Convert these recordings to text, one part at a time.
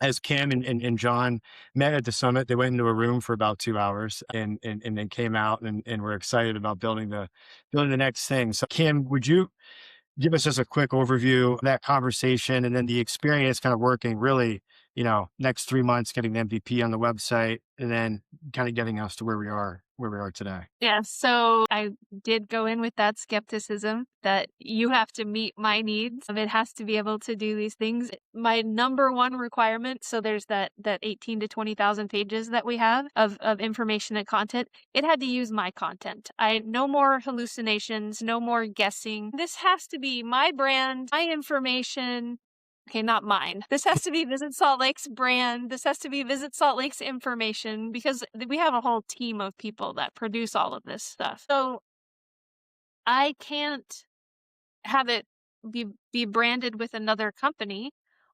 as Kim and John met at the summit, they went into a room for about 2 hours and then came out and were excited about building the next thing. So Kim, would you give us just a quick overview of that conversation and then the experience kind of working really, next 3 months, getting the MVP on the website and then kind of getting us to where we are today. Yeah, so I did go in with that skepticism that you have to meet my needs. It has to be able to do these things. My number one requirement, so there's that 18 to 20,000 pages that we have of information and content. It had to use my content. No more hallucinations, no more guessing. This has to be my brand, my information. Okay, not mine. This has to be Visit Salt Lake's brand. This has to be Visit Salt Lake's information because we have a whole team of people that produce all of this stuff. So I can't have it be branded with another company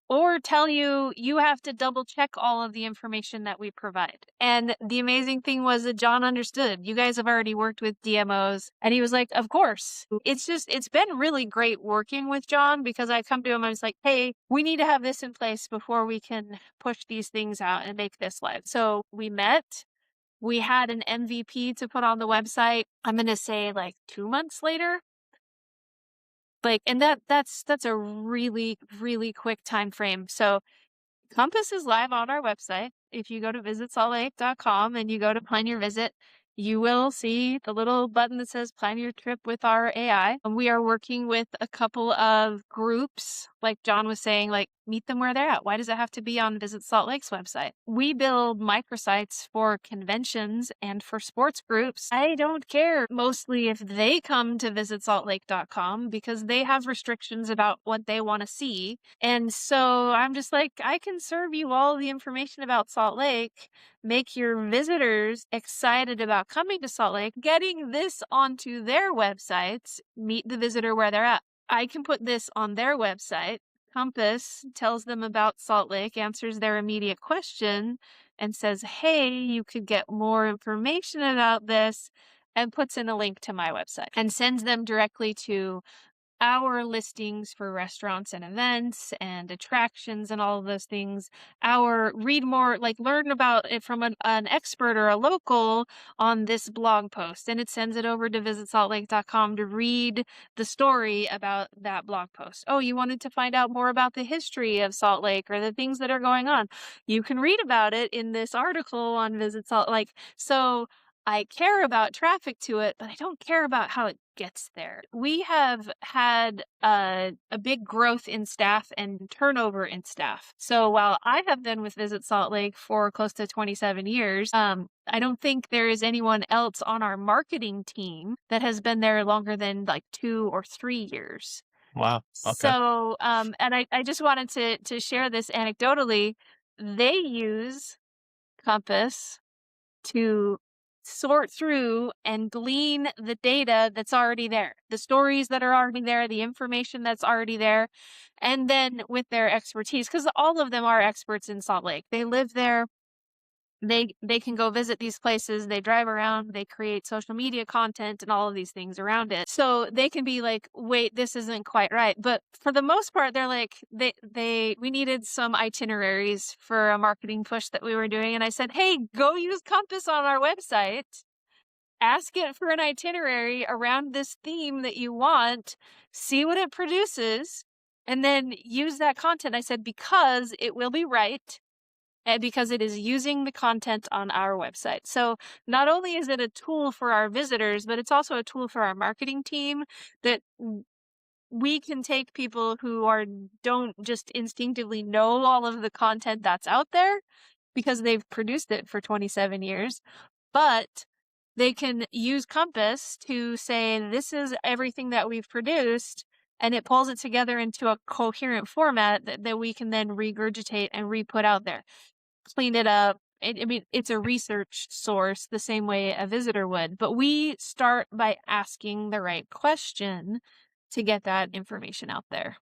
or tell you you have to double check all of the information that we provide. And the amazing thing was that John understood. You guys have already worked with DMOs. And he was like, of course. It's been really great working with John because I come to him and I was like, hey, we need to have this in place before we can push these things out and make this live. So we met. We had an MVP to put on the website. I'm going to say like 2 months later. And that's a really, really quick time frame. So Compass is live on our website. If you go to visitsaltlake.com and you go to plan your visit, you will see the little button that says plan your trip with our AI. And we are working with a couple of groups, like John was saying, like meet them where they're at. Why does it have to be on Visit Salt Lake's website? We build microsites for conventions and for sports groups. I don't care mostly if they come to visitsaltlake.com because they have restrictions about what they want to see. And so I'm just like, I can serve you all the information about Salt Lake, make your visitors excited about coming to Salt Lake, getting this onto their websites, meet the visitor where they're at. I can put this on their website. Compass tells them about Salt Lake, answers their immediate question, and says, hey, you could get more information about this, and puts in a link to my website and sends them directly to our listings for restaurants and events and attractions and all of those things. Read more, like learn about it from an expert or a local on this blog post. And it sends it over to visitsaltlake.com to read the story about that blog post. Oh, you wanted to find out more about the history of Salt Lake or the things that are going on. You can read about it in this article on Visit Salt Lake. So I care about traffic to it, but I don't care about how it gets there. We have had a big growth in staff and turnover in staff. So while I have been with Visit Salt Lake for close to 27 years, I don't think there is anyone else on our marketing team that has been there longer than like 2 or 3 years. Wow. Okay. So, and I just wanted to share this anecdotally. They use Compass to sort through and glean the data that's already there, the stories that are already there, the information that's already there, and then with their expertise, because all of them are experts in Salt Lake. They live there. They can go visit these places, they drive around, they create social media content and all of these things around it. So they can be like, wait, this isn't quite right. But for the most part, they're like, we needed some itineraries for a marketing push that we were doing. And I said, hey, go use Compass on our website. Ask it for an itinerary around this theme that you want, see what it produces, and then use that content. I said, because it will be right. And because it is using the content on our website. So not only is it a tool for our visitors, but it's also a tool for our marketing team that we can take people who don't just instinctively know all of the content that's out there because they've produced it for 27 years, but they can use Compass to say, this is everything that we've produced, and it pulls it together into a coherent format that we can then regurgitate and re-put out there. Clean it up. I mean, it's a research source the same way a visitor would, but we start by asking the right question to get that information out there.